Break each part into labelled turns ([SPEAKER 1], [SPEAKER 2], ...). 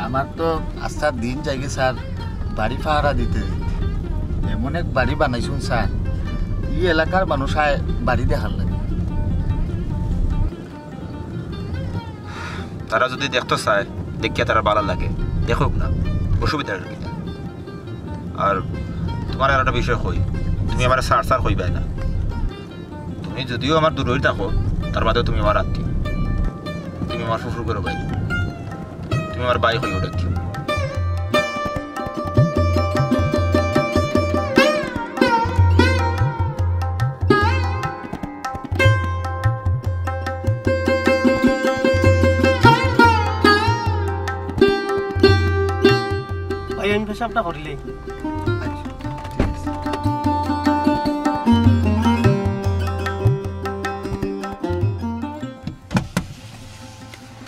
[SPEAKER 1] আমার তো আস্থার দিন যাইগে স্যার বাড়ি পাহারা দিতে এমন এক বাড়ি বানাইছুন স্যার এই এলাকার মানুষ আয় বাড়ি দেখার লাগে।
[SPEAKER 2] তারা যদি দেখতো চায় দেখিয়া তারা ভালো লাগে দেখুক না, অসুবিধা কি? আর তোমার আর একটা বিষয় কই, তুমি আমার সার কইবাই না। তুমি যদিও আমার দূরই থাকো তার বাদেও তুমি আমার আত্মীয়, তুমি আমার শ্বশুর করে ভাই, তুমি আমার ভাই হয়ে ওঠে।
[SPEAKER 3] আমি পেশাবটা করিলে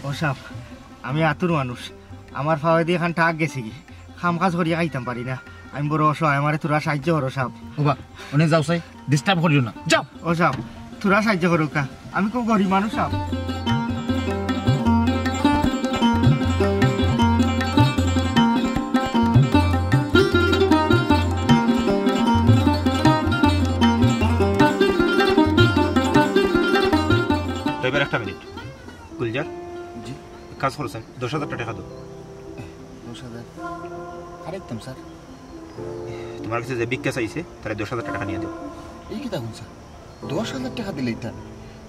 [SPEAKER 3] ওসাপ আমি আতুর মানুষ, আমার ফাওয়া দিয়ে এখান টাক গেছে কি খাম কাজ করিয়া খাইতাম পারি না। আমি বড় অসহায়, আমার তোরা সাহায্য করো সাপ।
[SPEAKER 1] ওবা অনেক যাও চাই ডিস্টার্ব করিও না, যাও।
[SPEAKER 3] ও সাপ তোরা সাহায্য করো কা, আমি খুব গরিব মানুষ সাপ।
[SPEAKER 2] একটা মিনিট গুলজার,
[SPEAKER 1] জি
[SPEAKER 2] কাজ করছেন 10,000 টাকা দাও।
[SPEAKER 1] 10,000 আরেকদম স্যার,
[SPEAKER 2] তোমার কাছে যে বিক্কা চাইছে তারা 10,000 টাকা নিয়ে দেব।
[SPEAKER 1] এই কি দেখুন স্যার 10,000 টাকা দিলেই তার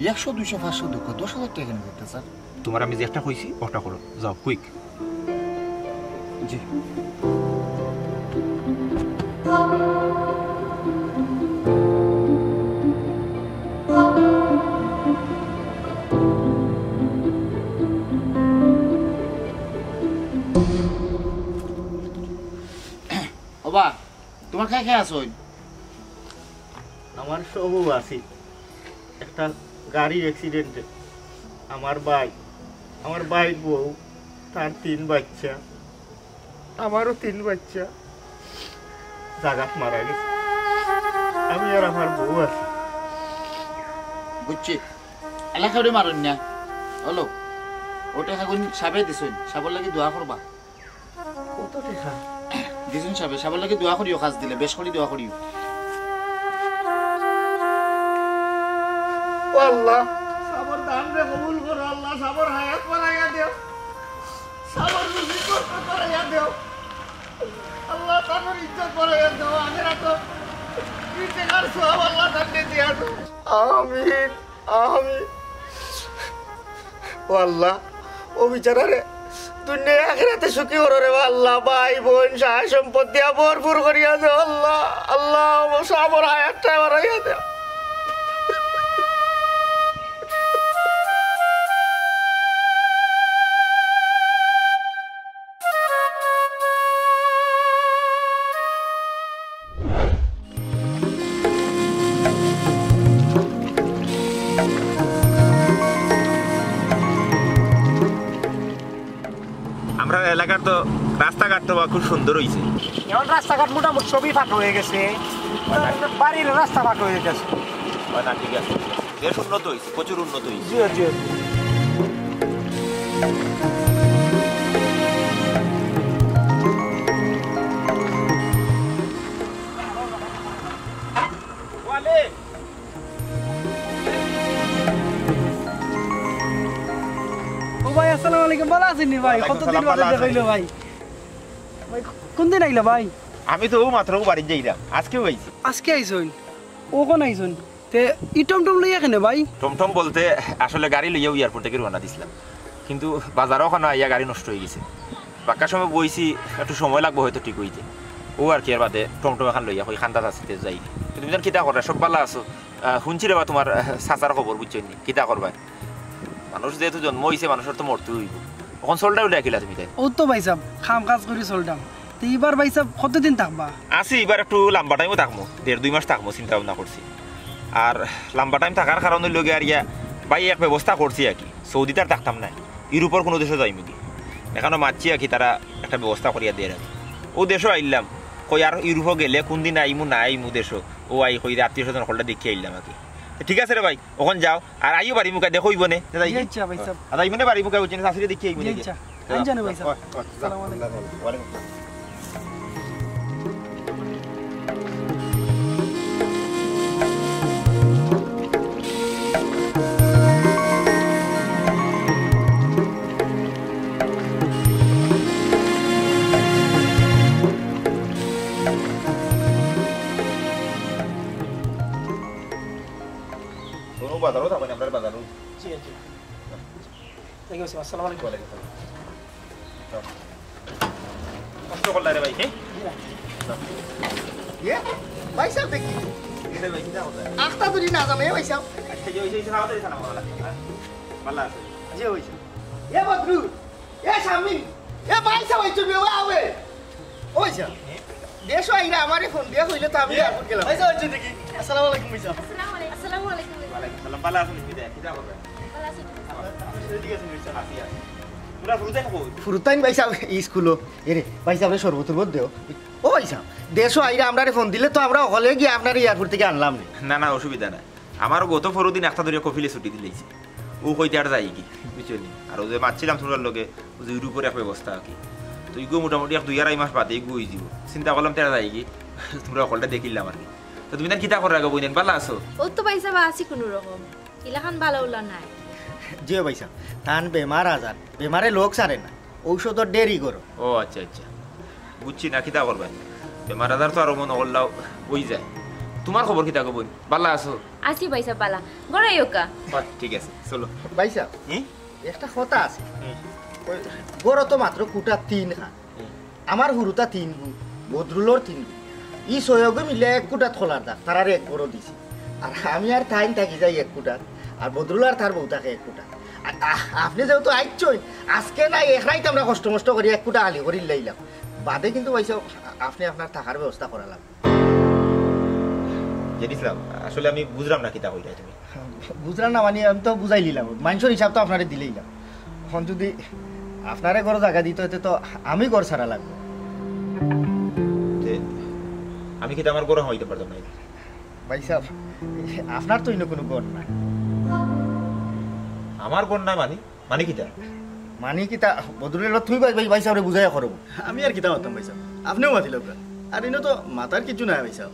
[SPEAKER 1] 100 200 500 দুঃখ 10,000 টাকা কেন দিতে স্যার?
[SPEAKER 2] তোমার আমি যে একটা কইছি ওটা করো, যাও কুইক।
[SPEAKER 1] জি ওবা তোমার খাই খাই আসো?
[SPEAKER 3] আমার সবও আছে, একটা গাড়ির অ্যাক্সিডেন্টে আমার ভাই বউ তার 3 বাচ্চা, আমারও 3 বাচ্চা জাগাত মারা গেছে। আমি আর আমার বউ আছি।
[SPEAKER 1] বুঝছি এলাকারে মারুন না হলো ওটা খাগুন সাবে দিছুন, সাবর লাগি দোয়া করবা।
[SPEAKER 3] কত টাকা
[SPEAKER 1] দিছুন সাবে, সাবর লাগি দোয়া করিও, কাজ দিলে বেশ করে দোয়া করিও।
[SPEAKER 3] আল্লাহ সাবর দান রে কবুল করো, আল্লাহ সাবর হায়াত বাড়াইয়া দেও, সাবর রুজি করতে বাড়াইয়া দেও, আল্লাহ তার ইজ্জত বাড়াইয়া দেও, আগেরা তো রিটেকার সব আল্লাহ তাকে দিয়া দাও। আমিন আমিন। ও আল্লাহ ও বিচারারে দুনিয়া আখিরাতে সুখী করো রে আল্লাহ, ভাই বোন সহায় সম্পদ দিয়া ভরপুর করিয়া দেও আল্লাহ। আল্লাহ সাবর হায়াতটা বাড়াইয়া দেও।
[SPEAKER 2] আমরা এলাকার তো রাস্তাঘাট তো খুব সুন্দর হয়েছে,
[SPEAKER 3] এখন রাস্তাঘাট মোটামুটি সবই ফাঁকা হয়ে গেছে, বাড়ির রাস্তা ফাঁকা হয়ে গেছে।
[SPEAKER 2] না ঠিক আছে, বেশ উন্নত হয়েছে, প্রচুর উন্নত হয়েছে।
[SPEAKER 3] জি জি ভাই আসসালামু আলাইকুম, ভালো আছেন ভাই? কতদিন বাদে দেখাইলো ভাই। ভাই কোন দিন আইলা ভাই?
[SPEAKER 2] আমি তো মাত্র বাড়ি যাইলাম, আজকেও আইছি।
[SPEAKER 3] আজকে আইছুন? ও কোন আইছুন? তে ই টমটম লইয়া কেনে ভাই?
[SPEAKER 2] টমটম বলতে আসলে গাড়ি লইয়াও এয়ারপোর্ট থেকে রওনা দিছিলাম, কিন্তু বাজারও ওখানে আইয়া গাড়ি নষ্ট হয়ে গেছে। বাক্কার সময় বইছি একটু সময় লাগবে হয়তো ঠিক হইতে, ও আর কি এর বাদে টমটম এখন লইয়া ওই খান্দাত আসতে যাই। তুমি যেন কিতা করে সব ভালো আছো? শুনছি রে বা তোমার চাচার খবর বুঝছো নি, কিতা করবা? মানুষ যেহেতু জন্ম হয়েছে মানুষের তো মরতে হইব। এখন চলটা উঠে আঁকিলা তুমি তাই?
[SPEAKER 3] ও তো ভাই সাহেব খাম কাজ করে চলতাম, তো এবার ভাই সাহেব কতদিন থাকবা?
[SPEAKER 2] আছি এবার একটু লম্বা টাইমও থাকবো, 1.5-2 মাস থাকবো চিন্তা ভাবনা করছি। আর লম্বা টাইম থাকার কারণে লগে আর ইয়া ভাই এক ব্যবস্থা করছি আর কি, সৌদিতে আর থাকতাম না, ইউরোপের কোনো দেশে যাইমু কি এখনো মারছি আর কি, তারা একটা ব্যবস্থা করিয়া দিয়ে রাখি। ও দেশও আইলাম, কই আর ইউরোপও গেলে কোন দিন আইমু না আইমু দেশও, ও আই কই আত্মীয় স্বজন হলটা দেখিয়ে আইলাম আর কি। ঠিক আছে রে ভাই, ওখান যাও আর আইও বাড়ি মুখা দেখো ইবনে
[SPEAKER 3] আচ্ছা ভাই সাহেব,
[SPEAKER 2] আদা ইবনে বাড়ি মুখা বুঝছেন শাশুড়ি দেখিয়ে আইবো।
[SPEAKER 4] জানো ভাই সাহেব আসসালামু আলাইকুম
[SPEAKER 2] ওয়ালাইকুম বাজারও থাকবেন আপনার বাজারও
[SPEAKER 4] জি জি থ্যাংক ইউ আসসালামু আলাইকুম
[SPEAKER 2] কষ্ট করলা রে ভাই হ্যাঁ
[SPEAKER 3] ইয়ে ভাই সাহেব দেখি
[SPEAKER 2] এটা ভাই কিটা হলো
[SPEAKER 3] আখতা ধরি না জামে ভাই সাহেব
[SPEAKER 2] আচ্ছা এই যে খাওয়া দাওয়া খানা ভালো ভালো আছে
[SPEAKER 3] জি হইছে এ বদরু এ শামিম এ ভাই সাহেব আইছো বিয়া আবে ওইছা দেশো আইরা আমারে ফোন দিয়া কইলে তো আমি এয়ারপোর্ট গেলাম ভাই সাহেব আইছো দেখি আসসালামু আলাইকুম ভাই সাহেব
[SPEAKER 5] আসসালামু আলাইকুম
[SPEAKER 2] ওয়ালাইকুম সালাম ভালো আছেন কিটা করবে
[SPEAKER 5] ভালো আছি
[SPEAKER 3] ঠিক আছে ভাই সাহেব
[SPEAKER 2] আসি আসি পুরা ফুরুতে খাবো
[SPEAKER 3] ফুরুতাইন ভাই সাহেব স্কুলও এরে ভাই সাহেব সর্বত দেও ও ভাই সাহেব দেশো আইরা আমরারে ফোন দিলে তো আমরা হলে গিয়ে আপনার এয়ারপোর্ট থেকে আনলাম
[SPEAKER 2] না না অসুবিধা নাই আমার গত পরদিন একটা ধরে কফিলে ছুটি দিলেইছে ও কইতে আর যাই কি বুঝলি আর ও যে মারছিলাম তোমার লগে ও যে ইউরোপের এক ব্যবস্থা কি তো ইগো মোটামুটি এক 2-2.5 মাস বাদে ইগো হয়ে যাব চিন্তা করলাম তেরা যাই কি তোমরা অকলটা দেখিলাম আর কি তো তুমি না কিতা করে আগে বইনেন ভালো আছো
[SPEAKER 5] ও তো পয়সা বা আছি কোনো রকম ইলাখান ভালো উলা নাই
[SPEAKER 3] জিও ভাই সাহেব তান বেমার আজার বেমারে লোক সারে না ঔষধর দেরি করো
[SPEAKER 2] ও আচ্ছা আচ্ছা বুঝছি না কিতা করবেন বেমার আজার তো আর মন হল্লাও ওই যায় তোমার খবর কিতা কব ভালো আছো
[SPEAKER 5] আছি পয়সা পালা গড়াই ওকা
[SPEAKER 2] ঠিক আছে চলো
[SPEAKER 3] ভাই সাহেব একটা কথা আছে বড় তো মাত্র কুটা 3 খান আমার হুরুতা 3 গু বদরুলোর 3 গু ই সহযোগে মিলে 1 কুটা খোলার দাগ তার আর 1 বড় দিছি আর আমি আর তাইন থাকি যাই 1 কুটা আর বদরুল আর তার বউ থাকে 1 কুটা আপনি যেহেতু আইছই আজকে না একরাই তো আমরা কষ্ট মষ্ট করি 1 কুটা আলি করি লাইলাম বাদে কিন্তু ভাই সাহেব আপনি আপনার থাকার ব্যবস্থা করা লাগবে
[SPEAKER 2] জেনিসলাম আসলে আমি বুঝলাম না কিতা কইলা তুমি
[SPEAKER 3] বুঝলাম না মানে আমি তো বুঝাই নিলাম মানুষের হিসাব তো আপনারে দিলেইলাম এখন যদি আপনারে ঘর জায়গা দিতে হইতে তো আমি ঘর ছাড়া লাগবে
[SPEAKER 2] আমি কিতা আমার গরম হইতে পারতাম না
[SPEAKER 3] ভাই সাহেব আপনার তো ইনো কোনো ঘর নাই
[SPEAKER 2] আমার গর নাই মানে মানে কিতা
[SPEAKER 3] মানে কি তা বদরুলের তুই ভাই সাহেব বুঝাই করব
[SPEAKER 4] আমি আর কিতা হতাম ভাই সাহেব আপনিও মাতিল আর ইনো তো মাতার কিছু নাই ভাই সাহেব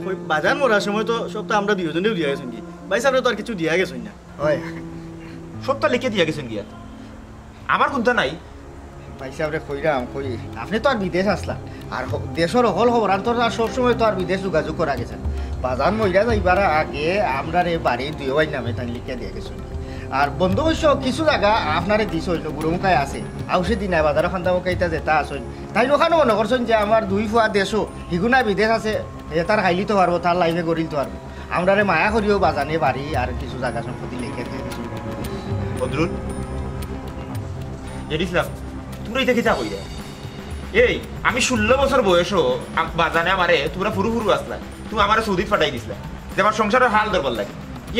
[SPEAKER 4] ওই বাজার মরার সময় তো সব তো আমরা দুজনেও দিয়া গেছেন কি ভাই সাহেব তো আর কিছু দিয়া গেছেন না
[SPEAKER 3] হয়
[SPEAKER 2] সবটা লিখে দিয়া গেছেন গিয়া আমার কোনটা নাই
[SPEAKER 3] ভাই সাহেবরে কইরাম কই আপনি তো আর বিদেশ আসলাম আর দেশের হল খবর আর তোর আর সবসময় তো আর বিদেশ যোগাযোগ করা গেছেন বাজার মহিলা যাইবার আগে আমরা রে বাড়ি দুই ভাই নামে তাই লিখে দিয়ে গেছেন আর বন্ধু অবশ্য কিছু জায়গা আপনারে দিছ হইলো বুড়োমুখায় আছে আউ সেদিন নাই বাজারে খান্দামুখাইটা যেটা আসেন তাই ওখানে মনে করছেন যে আমার 2 ফুয়া দেশও হিগুনা বিদেশ আছে তার হাইলি তো পারবো তার লাইফে গড়িল তো পারবো আমরা রে মায়া করিও বাজানে বাড়ি আর কিছু জায়গা সম্পত্তি লিখে দিয়ে গেছেন
[SPEAKER 2] বদরুল জেনিসলাম তোমরা এটা কিতা কইরা এই আমি 16 বছর বয়সও বাজানে আমারে তোমরা ফুরু ফুরু আসলা তুমি আমারে সৌদি ফাটাই দিছিলা যে আমার সংসারের হাল দরবার লাগে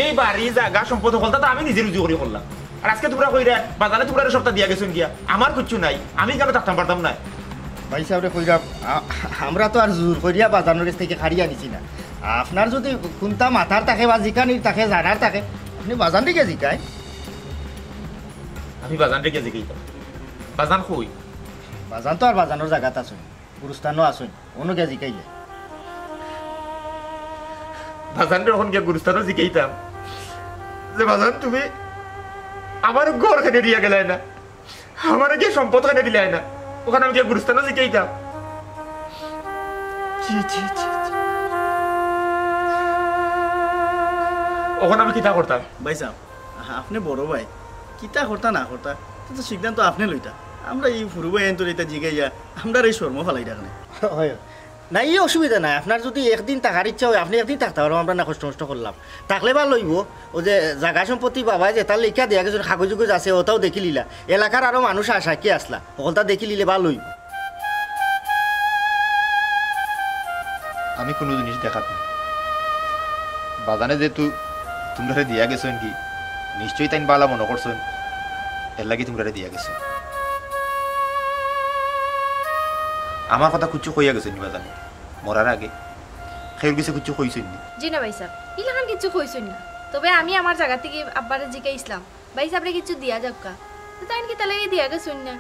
[SPEAKER 2] এই বাড়ি জায়গা সম্পদ হলতা তো আমি নিজে রুজি করে করলাম আর আজকে তোমরা কইরা বাজানে তোমরা সপ্তাহ দিয়া গেছেন গিয়া আমার কিচ্ছু নাই আমি কেন থাকতাম পারতাম না
[SPEAKER 3] ভাই সাহেবরে কইরাম আমরা তো আর জোর করিয়া বাজানোর থেকে খাড়িয়া নিছি না আপনার যদি কোনটা মাথার থাকে বা জিকানির থাকে জানার থাকে আপনি বাজান দিকে জিকায়
[SPEAKER 2] আমি বাজান রেখে জিগাইতাম বাজান কই
[SPEAKER 3] বাজান তো আর বাজানোর জায়গাত আসুন গুরুস্থানও আসুন অনুকে জিকাইলে
[SPEAKER 2] বাজান যখন গিয়ে গুরুস্থানও জিগাইতাম যে বাজান তুমি আমার ঘর খেতে দিয়া গেলাই না আমার গিয়ে সম্পদ খেতে দিলাই না ওখানে আমি গিয়ে গুরুস্থানও জিগাইতাম ওখানে আমি কিতা করতাম
[SPEAKER 4] ভাই সাহেব আপনি বড় ভাই কিতা করতা না করতা তো সিদ্ধান্ত আপনি লইতা আমরা এই ফুরু ভাই এনতো এটা জিগাইয়া আমরা এই শর্ম ফালাই রাখনে
[SPEAKER 3] হয় না এই অসুবিধা নাই আপনার যদি একদিন থাকার ইচ্ছা হয় আপনি একদিন থাকতে পারবো আমরা না কষ্ট নষ্ট করলাম থাকলে বা লইব ও যে জায়গা সম্পত্তি বাবা যে তার লেখা দেওয়া কিছু কাগজ উগজ আছে ওটাও দেখি লিলা এলাকার আরো মানুষ আসা কি আসলা ওটা দেখি লিলে বা লইব
[SPEAKER 1] আমি কোনো জিনিস দেখাত না বাজানে যেহেতু তোমরা দিয়া গেছেন কি নিশ্চয়ই তাই বালা মনে করছেন এর লাগে তোমরা দিয়া গেছো আমার কথা কুচ্ছু কইয়া গেছেন নি বাজানে মরার আগে খেয়ে গেছে কুচ্ছু কইছেন নি
[SPEAKER 5] জি না ভাই সাহেব ইলাখান কিছু কইছেন না তবে আমি আমার জায়গা থেকে আব্বারে জিগাইছিলাম ভাই সাহেবরে কিছু দিয়া যাবকা তো তাই কি তাহলে দিয়া গেছেন না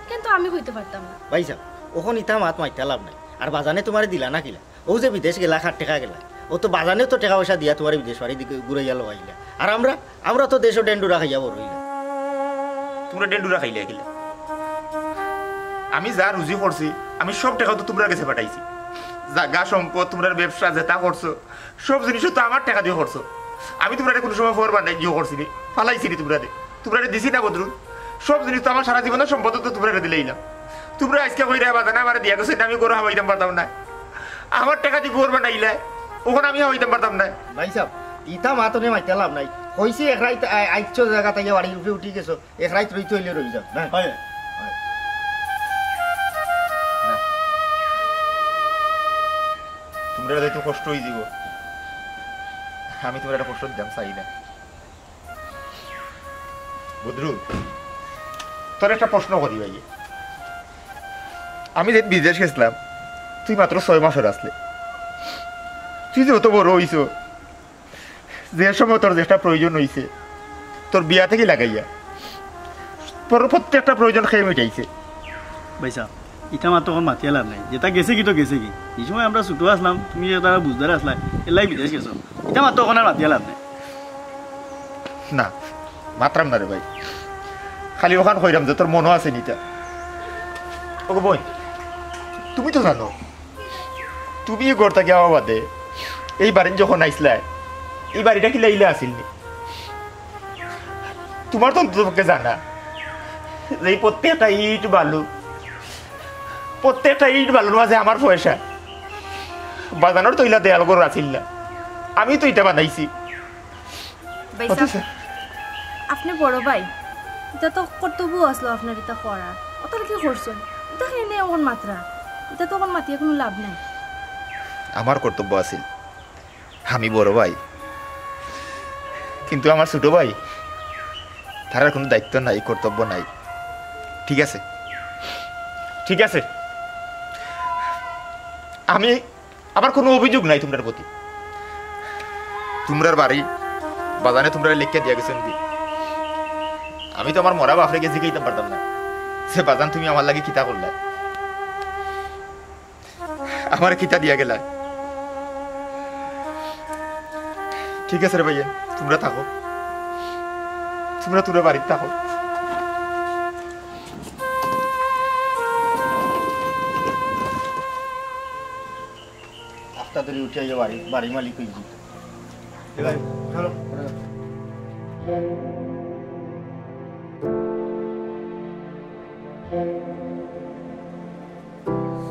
[SPEAKER 5] কিন্তু আমি হইতে পারতাম না।
[SPEAKER 6] ভাই সাহেব ওখন ইতা মাত মাইতে লাভ নাই। আর বাজানে তোমার দিলা না কিলা? ও যে বিদেশ গেলা 60 টাকা গেলা, ও তো বাজানেও তো টাকা পয়সা দিয়া তোমার বিদেশ বাড়ি দিকে ঘুরাইয়া লগাইলা। আর আমরা তো দেশও ডেন্ডুরা খাইয়া বড় হইলা।
[SPEAKER 2] তোমরা ডেন্ডুরা খাইলে গেলে আমি যা রুজি করছি আমি সব টাকা তো তোমরা কাছে পাঠাইছি। জাগা সম্পদ তোমরা ব্যবসা যেটা করছো সব জিনিস তো আমার টাকা দিয়ে করছো। আমি তোমরা কোনো সময় ফোর বানাই গিয়ে করছি নি, ফালাইছি নি তোমরা দিছি না বদরুল। সব জিনিস তো আমার সারা জীবনের সম্পদ তো তোমরা দিলেই না। তোমরা আজকে কইরা বাজানা আমার দিয়া গেছে আমি গরু হামাইতাম পারতাম না। আমার টাকা দিয়ে ঘর বানাইলে ওখানে আমি হামাইতাম পারতাম না।
[SPEAKER 6] ভাই সাহেব ইতা মাতনে মাইতে লাভ নাই। হইছে এক রাত আইছো জায়গা থেকে বাড়ির উপরে উঠি গেছো, এক রাত রইতে হইলে রই যাও না।
[SPEAKER 4] হয়
[SPEAKER 2] তোমরা যাইতে কষ্ট হয়ে যাব, আমি তোমার একটা কষ্ট দিতাম চাই না। বদরুল তোর একটা প্রশ্ন করি ভাই, আমি যে বিদেশ গেছিলাম তুই মাত্র 6 মাসের আসলে, তুই যে অত বড় হইছ, যে সময় তোর যেটা প্রয়োজন হইছে তোর বিয়া থেকে লাগাইয়া তোর প্রত্যেকটা প্রয়োজন খেয়ে মিটাইছে।
[SPEAKER 4] ভাই সাহেব ইটা মাত্র তখন মাতিয়া লাভ নাই, যেটা গেছে কি তো গেছে কি। এই সময় আমরা ছোটো আসলাম, তুমি তারা বুঝদারে আসলাই, এলাই বিদেশ গেছো। ইটা মাত্র তখন আর মাতিয়া লাভ নাই।
[SPEAKER 2] না মাত্রাম না রে ভাই, খালি ওখান কইরাম যে তোর মনও আছে নিটা। ওকে বই তুমি তো জানো তুমি এই ঘরটা গিয়ে বাদে এই বাড়ির যখন আইসলাই এই বাড়িটা কি লাইলে আসিলনি? তোমার তো অন্ততপক্ষে জানা যে এই প্রত্যেকটা ইট বালুর মাঝে আমার পয়সা বাজানোর তৈলা দেয়াল ঘর আসিল না, আমি তো এটা বানাইছি।
[SPEAKER 5] আপনি বড় ভাই, এটা তো কর্তব্য আসলো আপনার এটা করার। অতটা কি করছেন? এটা এনে ওর মাত্রা, এটা তো ওর মাতিয়ে কোনো লাভ নাই।
[SPEAKER 2] আমার কর্তব্য আছিল, আমি বড় ভাই, কিন্তু আমার ছোট ভাই তার কোনো দায়িত্ব নাই, কর্তব্য নাই। ঠিক আছে ঠিক আছে, আমি আমার কোনো অভিযোগ নাই তোমার প্রতি। তোমরার বাড়ি বাজানে তোমরা লিখে দিয়া গেছেন কি, আমি তো আমার মরা বাপরে গেছি খাইতে পারতাম না সে বাজান তুমি আমার লাগে কিতা করলে, আমার কিতা দিয়া গেলা। ঠিক আছে রে ভাইয়া, তোমরা থাকো, তোমরা বাড়িতে থাকো।
[SPEAKER 6] আস্তা ধরে উঠে যাও বাড়ি মালিক হয়ে যেত।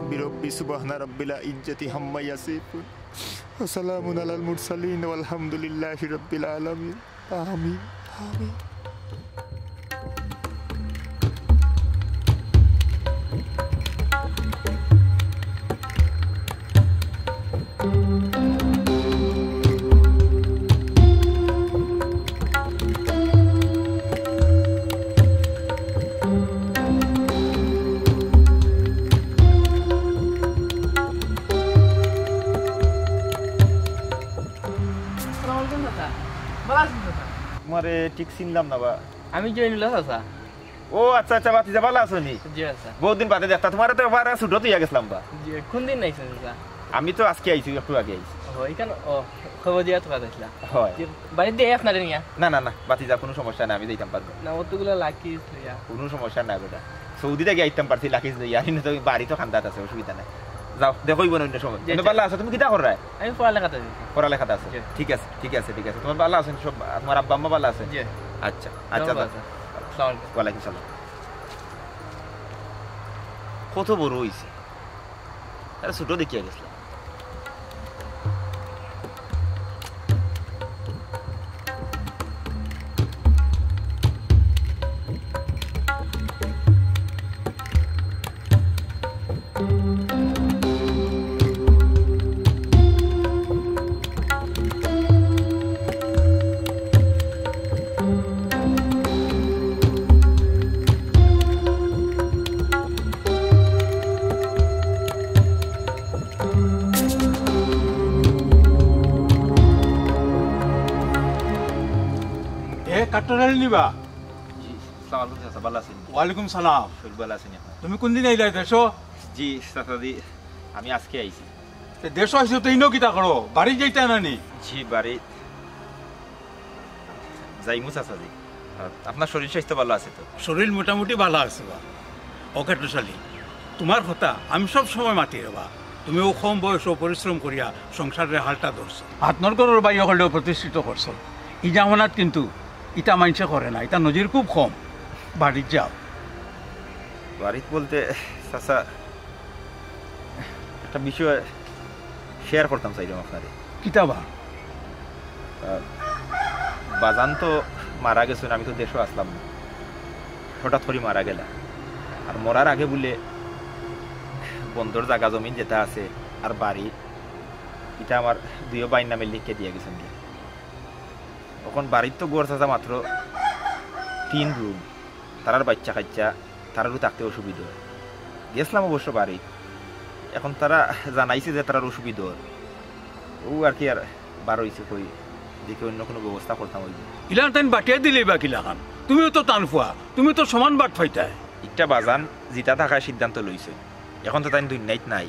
[SPEAKER 2] برب سبحان رب العزة عما يصفون وسلام على المرسلين والحمد لله رب العالمين آمين آمين তোমারে ঠিক চিনলাম না বা।
[SPEAKER 7] আমি জয়নুল চাচা।
[SPEAKER 2] ও আচ্ছা আচ্ছা, বাতি যা ভালো আছো নি?
[SPEAKER 7] জি আচ্ছা।
[SPEAKER 2] বহুদিন বাদে দেখতা, তোমার তো এবার ছুটো তুই গেছিলাম বা।
[SPEAKER 7] জি কোন দিন নাইছেন চাচা?
[SPEAKER 2] আমি তো আজকে আইছি, একটু আগে আইছি।
[SPEAKER 7] ও এখানে ও খবর দিয়া তো আসলা।
[SPEAKER 2] হয়
[SPEAKER 7] বাড়ি দিয়ে আপনার নিয়া?
[SPEAKER 2] না না না বাতি যা, কোনো সমস্যা নাই, আমি যাইতাম পারবো।
[SPEAKER 7] না অতগুলো লাকিস লইয়া
[SPEAKER 2] কোনো সমস্যা নাই বেটা, সৌদি থেকে আইতাম পারছি লাকিস লইয়া, তো বাড়ি তো খান্দাত আছে, অসুবিধা নাই। যাও দেখো অন্য সময়। তুমি ভালো আছো? তুমি কিটা কর রায়?
[SPEAKER 7] আমি পড়ালেখাতে
[SPEAKER 2] পড়ালেখাতে আছে? ঠিক আছে ঠিক আছে ঠিক আছে। তোমার ভালো আছেন সব? তোমার আব্বা আম্মা ভালো আছে?
[SPEAKER 7] জি
[SPEAKER 2] আচ্ছা আচ্ছা। ওয়ালাইকুম সালাম। কত বড় হইছে, আরে ছোট দেখিয়া গেছিলাম। আসসালামু আলাইকুম চাচা, ভালো আছেন?
[SPEAKER 8] ওয়ালাইকুম সালাম।
[SPEAKER 2] শরীর ভালো আছেন এখন?
[SPEAKER 8] তুমি কোনদিন আইলা দেশ?
[SPEAKER 2] জি চাচাজি, আমি আজকে আইছি।
[SPEAKER 8] দেশ আইসো তো ইনো কিতা করো, বাড়ি যাইতা নানি?
[SPEAKER 2] জি বাড়ি যাইমু চাচাজি। আপনার শরীর স্বাস্থ্য ভালো আছে তো?
[SPEAKER 8] শরীর মোটামুটি ভালো আছে বা অকেটশালী। তোমার কথা আমি সব সময় মাতি রবা, তুমিও কম বয়স পরিশ্রম করিয়া সংসারের হালটা ধরছো, আত্মনগরের বাই হলেও প্রতিষ্ঠিত করছো। ই জামানাত কিন্তু ইটা মাইনসে করে না, এটা নজির খুব কম। বাড়ির যাও।
[SPEAKER 2] বাড়িতে বলতে চাচা একটা বিষয় শেয়ার করতাম চাইলাম আপনারে।
[SPEAKER 8] কিতাবা?
[SPEAKER 2] বাজান তো মারা গেছেন, আমি তো দেশও আসলাম না, হঠাৎ করে মারা গেলা। আর মরার আগে বলে বন্ধুর জায়গা জমিন যেটা আছে আর বাড়ি, এটা আমার দুইও বাইর নামে লিখে দিয়ে গেছেন। এখন বাড়ির তো গোর চাচা মাত্র 3 রুম, তারার বাচ্চা কাচ্চা, তারারও থাকতে অসুবিধা। গেছিলাম অবশ্য বাড়ি, এখন তারা জানাইছে যে তারার অসুবিধা ও আর কি, আর বার হয়েছে কই দেখে অন্য কোনো ব্যবস্থা করতাম। হইব
[SPEAKER 8] ইলান তাই বাটিয়া দিলেই বা কিলাখান, তুমিও তো টান ফুয়া, তুমি তো সমান বাট ফাইতায়।
[SPEAKER 2] একটা বাজান যেটা থাকার সিদ্ধান্ত লইছে, এখন তো তাই দুনিয়াত নাই।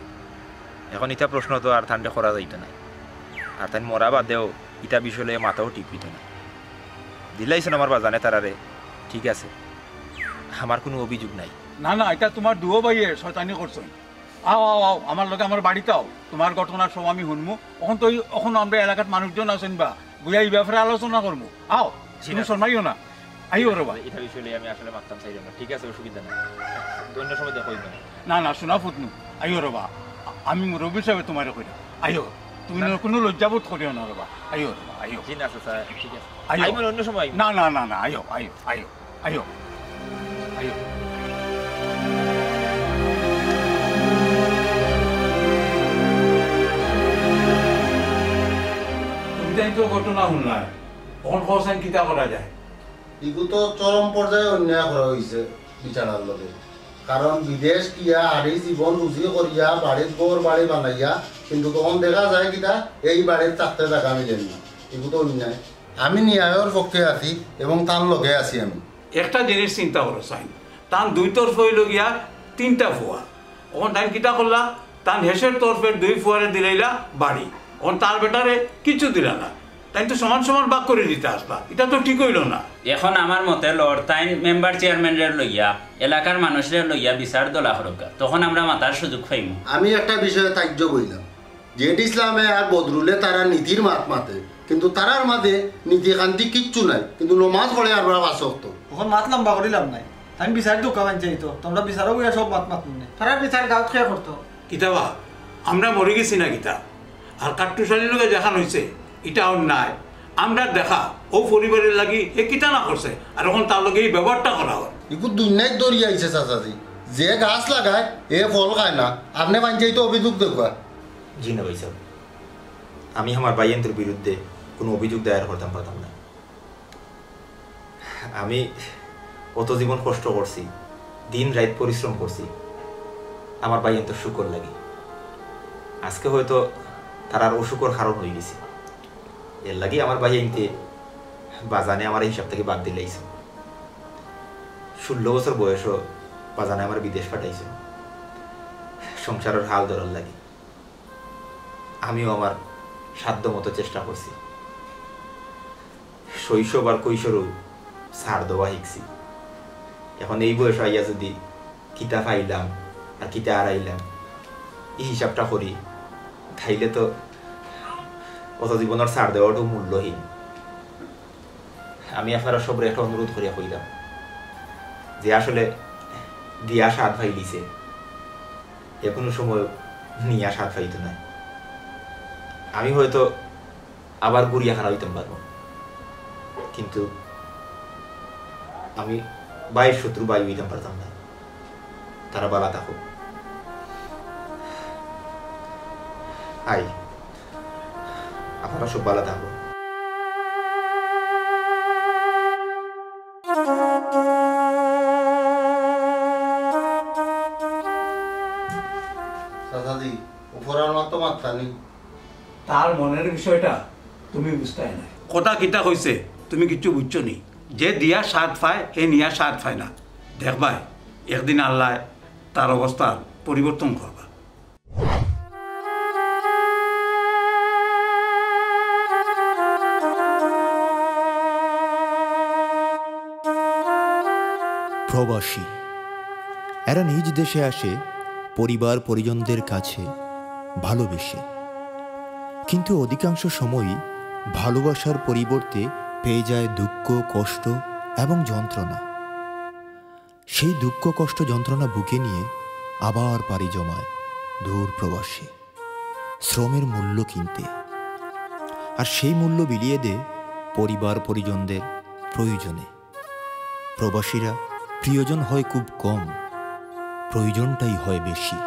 [SPEAKER 2] এখন ইটা প্রশ্ন তো আর ঠান্ডা করা যাইতো না। আর তাই মরা বাদেও ইটা বিষয়ে মাথাও ঠিক হইতো না। দিলাইছেন আমার বাজানে তারারে, ঠিক আছে, আমার কোনো অভিযোগ নাই।
[SPEAKER 8] না না, এটা তোমার দুও ভাইয়ে শয়তানি করছো। আও আও আও আমার লগে আমার বাড়িতে আও, তোমার ঘটনার সব আমি শুনবো। এখন তো এখন আমরা এলাকার মানুষজন আছেন বা বুঝা এই ব্যাপারে আলোচনা করবো। আও, তুমি শোনাইও না, আইও রে ভাই।
[SPEAKER 2] এটা বিষয়ে আমি আসলে মারতাম চাইলাম না, ঠিক আছে, অসুবিধা নাই, অন্য সময় দেখো।
[SPEAKER 8] না না, শোনা ফুটনু, আইও রে বা, আমি মুরব্বী হিসাবে তোমার কইরা আইও, তুমি কোনো লজ্জাবোধ করিও না রে বা, আইও রে বা, আইও।
[SPEAKER 2] জি না স্যার, ঠিক আছে,
[SPEAKER 8] আইও
[SPEAKER 2] অন্য সময়।
[SPEAKER 8] না না না না, আইও আইও আইও আইও আইও। তো ঘটনা শুনলাই, এখন খরচান কিতা করা যায়?
[SPEAKER 1] এগুলো তো চরম পর্যায়ে অন্যায় করা হয়েছে বিচারার লগে। কারণ বিদেশ কিয়া আড়ি জীবন রুজি করিয়া বাড়ির গোর বাড়ি বানাইয়া, কিন্তু তখন দেখা যায় কিনা এই বাড়ির চারটে জায়গা মিলেন না। এগুলো অন্যায়। আমি ন্যায়ের পক্ষে আছি এবং তার লগে আছি। আমি
[SPEAKER 8] একটা জিনিস চিন্তা করো চাই, তান 2 তরফ হইল গিয়া 3টা ফুয়া। এখন তাই কিতা করলা, তান হেসের তরফের 2 ফুয়ারে দিলাইলা বাড়ি, এখন তার বেটারে কিছু দিলা না, তাই তো সমান সমান ভাগ করে দিতে আসবা। এটা তো ঠিক হইল না।
[SPEAKER 9] এখন আমার মতে লর্ড তাই মেম্বার চেয়ারম্যানের লইয়া এলাকার মানুষের লইয়া বিচার দলা হরকা, তখন আমরা মাতার সুযোগ পাইব।
[SPEAKER 1] আমি একটা বিষয়ে তাজ্য বললাম, জেড ইসলামে আর বদরুলে তারা নীতির মাত মাতে, কিন্তু তারার মাঝে নীতিকান্তি কিচ্ছু নাই, কিন্তু নমাজ পড়ে আর আসক্ত।
[SPEAKER 4] তখন মাত লম্বা করিলাম নাই, তাই বিচার ঢুকা বান চাইতো, তোমরা বিচারও গিয়া সব মাত মাত নেই, তারা বিচার গাঁত খেয়া করতো।
[SPEAKER 8] কিতাবা আমরা মরে গেছি না কিতা? আর কাট্টুশালীর লোকে দেখানো হয়েছে এটা অন্যায়। আমরা দেখা ও পরিবারের লাগি এ কিতা না করছে, আর এখন তার লগে এই ব্যবহারটা করা হয়।
[SPEAKER 1] এগুলো দুনিয়ায় দৌড়িয়ে আইছে চাচাজি, যে গাছ লাগায় এ ফল খায় না। আপনি পাঞ্চায়েত অভিযোগ দেখবা?
[SPEAKER 2] জি না ভাই সাহেব, আমি আমার ভাইয়ের বিরুদ্ধে কোনো অভিযোগ দায়ের করতাম পারতাম না। আমি কত জীবন কষ্ট করছি, দিন রাত পরিশ্রম করছি আমার ভাইয়ের শুকর লাগে। আজকে হয়তো তার আর অসুখর কারণ হয়ে গেছে, এর লাগে আমার ভাইয়েনতে বাজানে আমার হিসাব থেকে বাদ দিলাইছে। 16 বছর বয়সও বাজানে আমার বিদেশ পাঠাইছে সংসারের হাল ধরার লাগে। আমিও আমার সাধ্য মতো চেষ্টা করছি, শৈশব আর কৈশোরও ছাড় দেওয়া শিখছি। এখন এই বয়স আইয়া যদি কিতা পাইলাম আর কিতা হারাইলাম এই হিসাবটা করি, খাইলে তো কত জীবনের ছাড় দেওয়াটাও মূল্যহীন। আমি আপনারা সবরে একটা অনুরোধ করিয়া কইলাম যে আসলে দিয়া স্বাদ পাইলিছে, এ কোনো সময় নিয়া স্বাদ পাইতো না। আমি হয়তো আবার গুড়িয়া খানা হইতাম পারবো, কিন্তু আমি বাইর শত্রু বায়ু হইতাম পারতাম না। তারা বালা থাকুক। আই আপনারা সব বালা থাকবো।
[SPEAKER 1] চাচাজি উপরার মতো মাত্রা নেই।
[SPEAKER 8] তার মনের বিষয়টা তুমি বুঝতে না, কথা কিতা হয়েছে তুমি কিচ্ছু বুঝছো নি। যে দিয়া স্বাদ পায় এ নিয়া স্বাদ পায় না। দেখবাই একদিন আল্লাহ তার অবস্থার পরিবর্তন করবা।
[SPEAKER 10] প্রবাসী এরা নিজ দেশে আসে পরিবার পরিজনদের কাছে ভালোবেসে, কিন্তু অধিকাংশ সময়ই ভালোবাসার পরিবর্তে পেয়ে যায় দুঃখ, কষ্ট এবং যন্ত্রণা। সেই দুঃখ, কষ্ট, যন্ত্রণা বুকে নিয়ে আবার পাড়ি জমায় দূর প্রবাসে শ্রমের মূল্য কিনতে, আর সেই মূল্য বিলিয়ে দেয় পরিবার পরিজনদের প্রয়োজনে। প্রবাসীরা প্রিয়জন হয় খুব কম, প্রয়োজনটাই হয় বেশি।